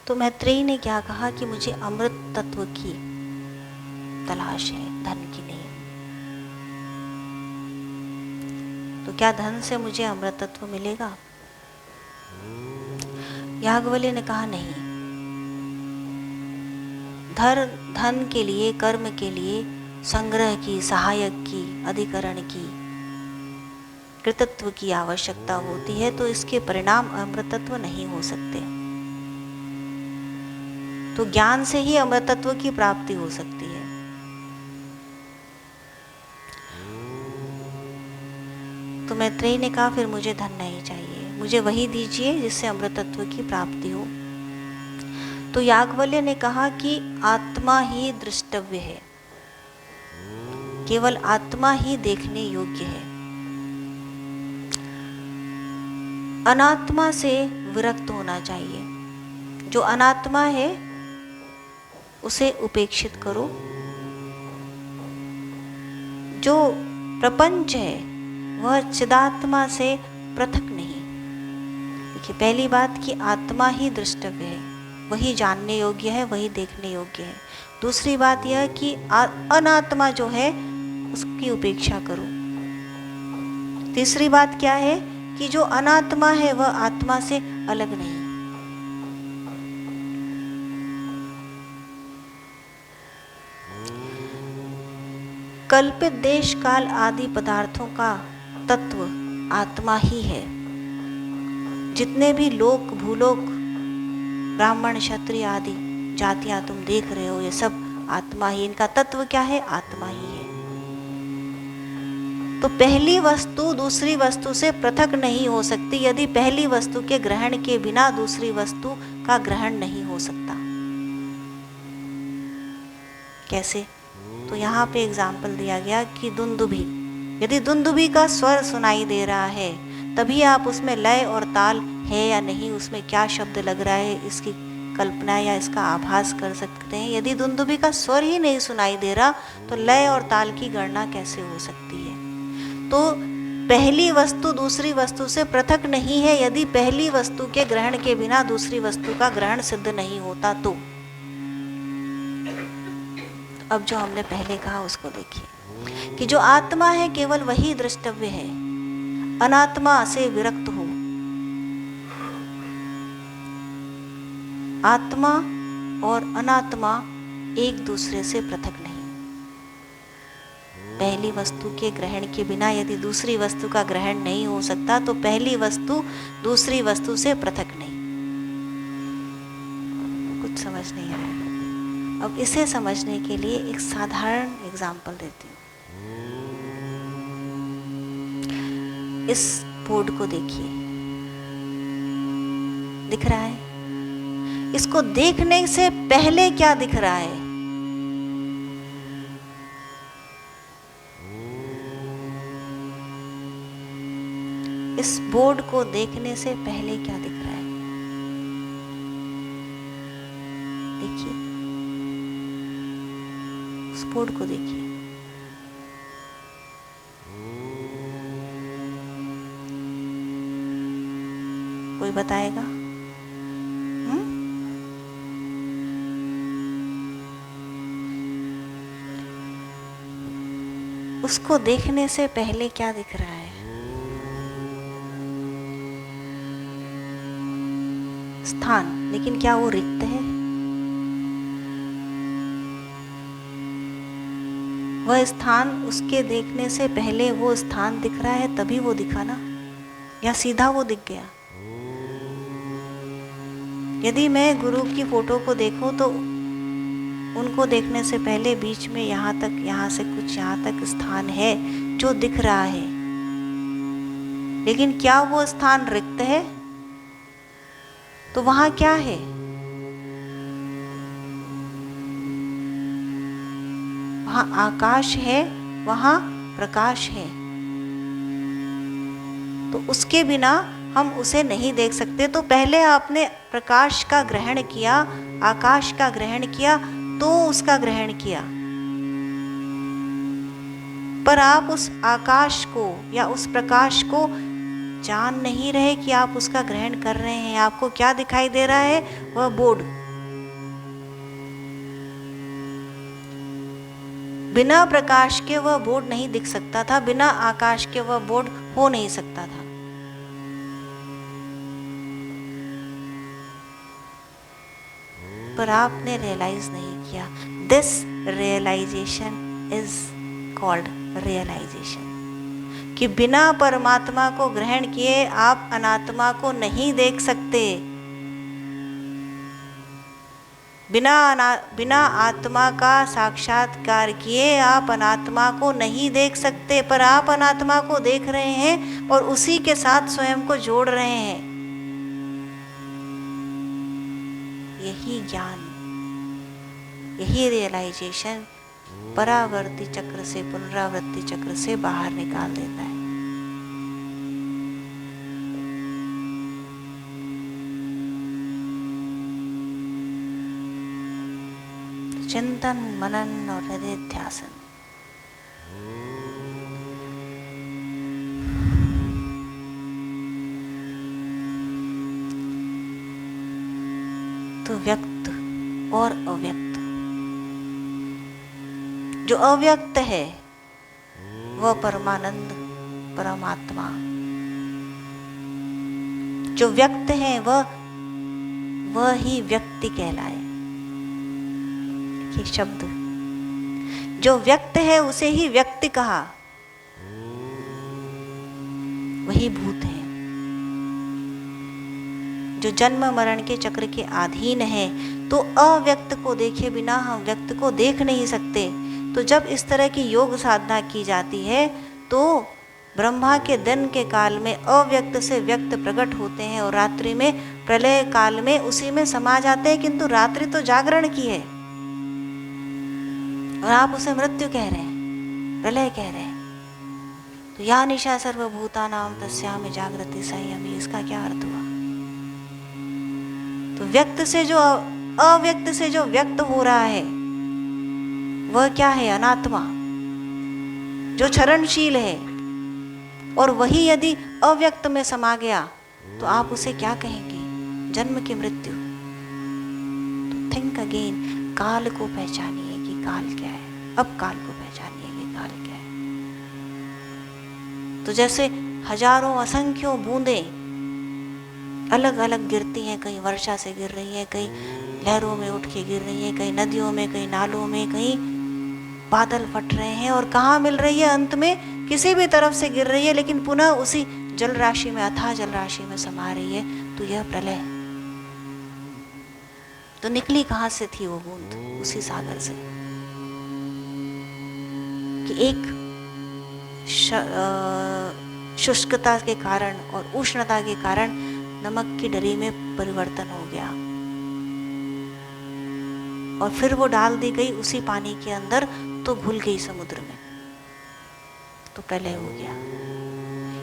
तो मैत्रेयी ने क्या कहा कि मुझे अमृत तत्व की तलाश है, धन की नहीं। तो क्या धन से मुझे अमृत तत्व मिलेगा? याज्ञवल्क्य ने कहा नहीं। धन के लिए, कर्म के लिए संग्रह की, सहायक की, अधिकरण की, कृतत्व की आवश्यकता होती है, तो इसके परिणाम अमृतत्व नहीं हो सकते। तो ज्ञान से ही अमृतत्व की प्राप्ति हो सकती है। तो मैत्रेयी ने कहा फिर मुझे धन नहीं चाहिए, मुझे वही दीजिए जिससे अमृतत्व की प्राप्ति हो। तो याज्ञवल्क्य ने कहा कि आत्मा ही दृष्टव्य है, केवल आत्मा ही देखने योग्य है। अनात्मा से विरक्त होना चाहिए। जो अनात्मा है उसे उपेक्षित करो। जो प्रपंच है वह चिदात्मा से पृथक नहीं। देखिए, पहली बात कि आत्मा ही दृष्टव्य है, वही जानने योग्य है, वही देखने योग्य है। दूसरी बात यह कि अनात्मा जो है उसकी उपेक्षा करो। तीसरी बात क्या है कि जो अनात्मा है वह आत्मा से अलग नहीं। कल्पित देश काल आदि पदार्थों का तत्व आत्मा ही है। जितने भी लोक, भूलोक, ब्राह्मण, क्षत्रिय आदि जातियां तुम देख रहे हो, ये सब आत्मा ही, इनका तत्व क्या है? आत्मा ही है। तो पहली वस्तु दूसरी वस्तु से पृथक नहीं हो सकती। यदि पहली वस्तु के ग्रहण के बिना दूसरी वस्तु का ग्रहण नहीं हो सकता। कैसे? तो यहाँ पे एग्जाम्पल दिया गया कि दुंदुभी, यदि दुंदुभी का स्वर सुनाई दे रहा है, तभी आप उसमें लय और ताल है या नहीं, उसमें क्या शब्द लग रहा है, इसकी कल्पना या इसका आभास कर सकते हैं। यदि दुंदुभी का स्वर ही नहीं सुनाई दे रहा, तो लय और ताल की गणना कैसे हो सकती है? तो पहली वस्तु दूसरी वस्तु से पृथक नहीं है, यदि पहली वस्तु के ग्रहण के बिना दूसरी वस्तु का ग्रहण सिद्ध नहीं होता। तो अब जो हमने पहले कहा उसको देखिए कि जो आत्मा है केवल वही द्रष्टव्य है। अनात्मा से विरक्त हो। आत्मा और अनात्मा एक दूसरे से पृथक नहीं। पहली वस्तु के ग्रहण के बिना यदि दूसरी वस्तु का ग्रहण नहीं हो सकता, तो पहली वस्तु दूसरी वस्तु से पृथक नहीं। कुछ समझ नहीं आया? अब इसे समझने के लिए एक साधारण एग्जाम्पल देती हूँ। इस बोर्ड को देखिए, दिख रहा है? इसको देखने से पहले क्या दिख रहा है? इस बोर्ड को देखने से पहले क्या दिख रहा है? देखिए, उस बोर्ड को देखिए। कोई बताएगा? उसको देखने से पहले क्या दिख रहा है? स्थान। लेकिन क्या वो रिक्त है? वह स्थान उसके देखने से पहले वो स्थान दिख रहा है, तभी वो दिखा ना, या सीधा वो दिख गया? यदि मैं गुरु की फोटो को देखूं तो उनको देखने से पहले बीच में यहाँ तक, यहाँ से कुछ यहाँ तक स्थान है जो दिख रहा है, लेकिन क्या वो स्थान रिक्त है? तो वहां क्या है? वहां आकाश है, वहां प्रकाश है। तो उसके बिना हम उसे नहीं देख सकते। तो पहले आपने प्रकाश का ग्रहण किया, आकाश का ग्रहण किया, तो उसका ग्रहण किया। पर आप उस आकाश को या उस प्रकाश को जान नहीं रहे कि आप उसका ग्रहण कर रहे हैं। आपको क्या दिखाई दे रहा है? वह बोर्ड। बिना प्रकाश के वह बोर्ड नहीं दिख सकता था, बिना आकाश के वह बोर्ड हो नहीं सकता था। पर आपने रियलाइज नहीं किया। This realisation is called realisation, कि बिना परमात्मा को ग्रहण किए आप अनात्मा को नहीं देख सकते। बिना आत्मा का साक्षात्कार किए आप अनात्मा को नहीं देख सकते। पर आप अनात्मा को देख रहे हैं और उसी के साथ स्वयं को जोड़ रहे हैं। यही ज्ञान, यही रियलाइजेशन परावर्ती चक्र से, पुनरावृत्ति चक्र से बाहर निकाल देता है। चिंतन, मनन और निधिध्यासन। तो व्यक्त और अव्यक्त। जो अव्यक्त है वह परमानंद परमात्मा, जो व्यक्त है वह ही व्यक्ति कहलाए। ये शब्द, जो व्यक्त है उसे ही व्यक्ति कहा, वही भूत है। जो जन्म मरण के चक्र के अधीन है, तो अव्यक्त को देखे बिना हम व्यक्त को देख नहीं सकते। तो जब इस तरह की योग साधना की जाती है तो ब्रह्मा के दिन के काल में अव्यक्त से व्यक्त प्रकट होते हैं और रात्रि में, प्रलय काल में उसी में समा जाते हैं। किंतु रात्रि तो जागरण की है और आप उसे मृत्यु कह रहे हैं, प्रलय कह रहे हैं। तो या निशा सर्वभूतानां तस्याम जागृति संयमी, इसका क्या अर्थ हुआ? तो व्यक्त से जो अव्यक्त से जो व्यक्त हो रहा है वह क्या है? अनात्मा, जो क्षरणशील है। और वही यदि अव्यक्त में समा गया तो आप उसे क्या कहेंगे? जन्म की मृत्यु। तो थिंक अगेन, काल को पहचानिए कि काल क्या है। अब काल को पहचानिए कि काल क्या है। तो जैसे हजारों असंख्यों बूंदें अलग अलग गिरती हैं, कहीं वर्षा से गिर रही है, कहीं लहरों में उठ के गिर रही है, कहीं नदियों में, कहीं नालों में, कहीं बादल फट रहे हैं, और कहाँ मिल रही है? अंत में किसी भी तरफ से गिर रही है, लेकिन पुनः उसी जल राशि में, अथाह जल राशि में समा रही है। तो यह प्रलय। तो निकली कहाँ से थी वो बूंद? उसी सागर से। कि एक शुष्कता के कारण और उष्णता के कारण नमक की डरी में परिवर्तन हो गया और फिर वो डाल दी गई उसी पानी के अंदर, तो घुल गई समुद्र में, तो प्रलय हो गया।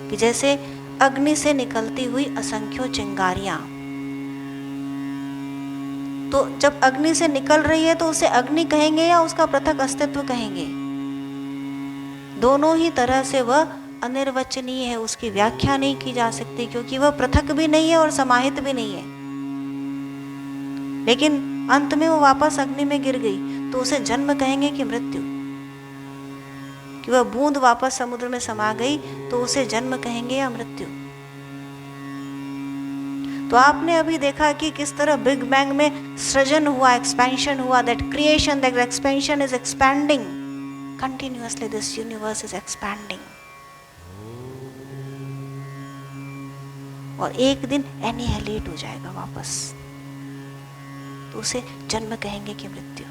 कि जैसे अग्नि से निकलती हुई असंख्यों चिंगारियां, तो जब अग्नि से निकल रही है तो उसे अग्नि कहेंगे या उसका पृथक अस्तित्व कहेंगे? दोनों ही तरह से वह अनिर्वचनीय है, उसकी व्याख्या नहीं की जा सकती, क्योंकि वह पृथक भी नहीं है और समाहित भी नहीं है। लेकिन अंत में वो वापस अग्नि में गिर गई, तो उसे जन्म कहेंगे कि मृत्यु? कि वह बूंद वापस समुद्र में समा गई, तो उसे जन्म कहेंगे या मृत्यु? तो आपने अभी देखा कि किस तरह बिग बैंग में सृजन हुआ, एक्सपेंशन हुआ। That creation, that expansion is expanding continuously. This universe is expanding. और एक दिन एनिहिलेट हो जाएगा वापस, तो उसे जन्म कहेंगे कि मृत्यु?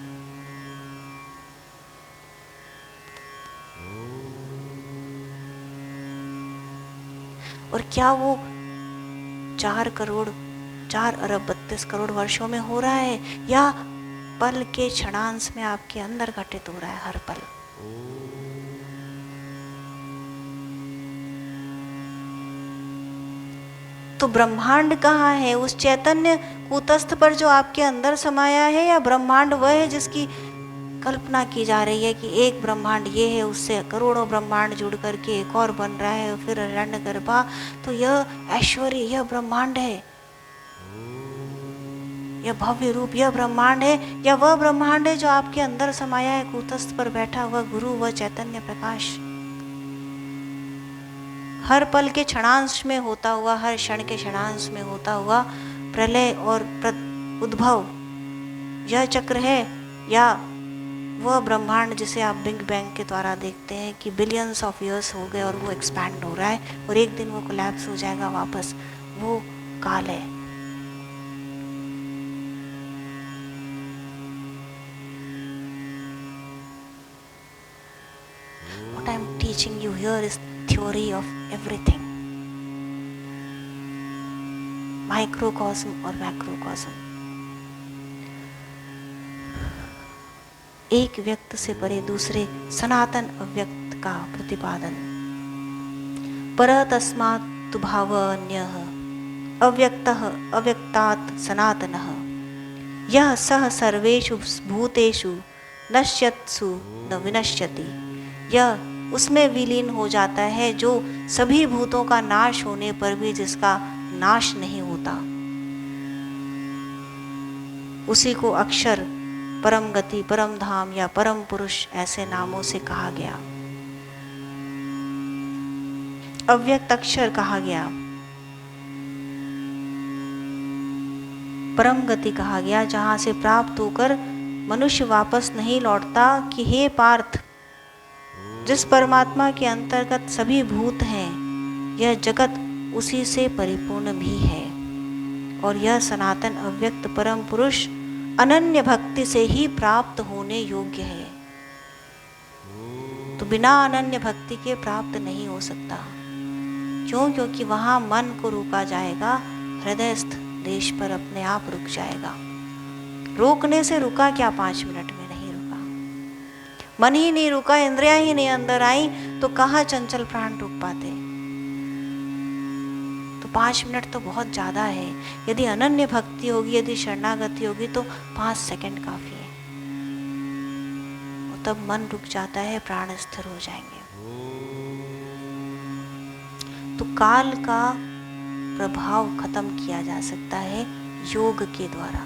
और क्या वो 4 करोड़ 4 अरब 32 करोड़ वर्षों में हो रहा है, या पल के क्षणांश में आपके अंदर घटित हो रहा है हर पल? तो ब्रह्मांड कहाँ है? उस चैतन्य कूटस्थ पर जो आपके अंदर समाया है, या ब्रह्मांड वह है जिसकी कल्पना की जा रही है कि एक ब्रह्मांड ये है, उससे करोड़ों ब्रह्मांड जुड़ करके एक और बन रहा है, फिर हिरण्यगर्भा, तो यह ऐश्वर्य, यह ब्रह्मांड है, यह भव्य रूप, यह ब्रह्मांड है, या वह ब्रह्मांड है जो आपके अंदर समाया है, कूटस्थ पर बैठा हुआ गुरु, वह चैतन्य प्रकाश, हर पल के क्षणांश में होता हुआ, हर क्षण के क्षणांश में होता हुआ प्रलय और उद्भव, यह चक्र है, या वह ब्रह्मांड जिसे आप बिग बैंग के द्वारा देखते हैं कि बिलियंस ऑफ ईयर्स हो गए और वो एक्सपैंड हो रहा है और एक दिन वो कोलैप्स हो जाएगा वापस, वो काल है। What I'm teaching you here is theory of everything, माइक्रोकॉस्म और मैक्रोकॉस्म। एक व्यक्त से परे दूसरे सनातन अव्यक्त का प्रतिपादन। पर तस्मात् भाव अन्यः अव्यक्तः अव्यक्तात् सनातनः यह सह सर्वेषु भूतेषु नश्यत्सु न विनश्यति, यह उसमें विलीन हो जाता है जो सभी भूतों का नाश होने पर भी जिसका नाश नहीं होता, उसी को अक्षर, परम गति, परम धाम या परम पुरुष ऐसे नामों से कहा गया। अव्यक्त अक्षर कहा गया, परम गति कहा गया, जहां से प्राप्त होकर मनुष्य वापस नहीं लौटता, कि हे पार्थ, जिस परमात्मा के अंतर्गत सभी भूत हैं, यह जगत उसी से परिपूर्ण भी है, और यह सनातन अव्यक्त परम पुरुष अनन्य भक्ति से ही प्राप्त होने योग्य है। तो बिना अनन्य भक्ति के प्राप्त नहीं हो सकता। क्यों? क्योंकि वहां मन को रोका जाएगा, हृदयस्थ देश पर अपने आप रुक जाएगा। रोकने से रुका क्या? 5 मिनट में नहीं रुका। मन ही नहीं रुका, इंद्रियां ही नहीं अंदर आई, तो कहाँ चंचल प्राण रुक पाते? तो 5 मिनट तो बहुत ज़्यादा है। यदि अनन्य भक्ति होगी, यदि शरणागति होगी, तो 5 सेकंड काफ़ी है, और तब मन रुक जाता है, प्राण स्थिर हो जाएंगे। तो काल का प्रभाव खत्म किया जा सकता है योग के द्वारा।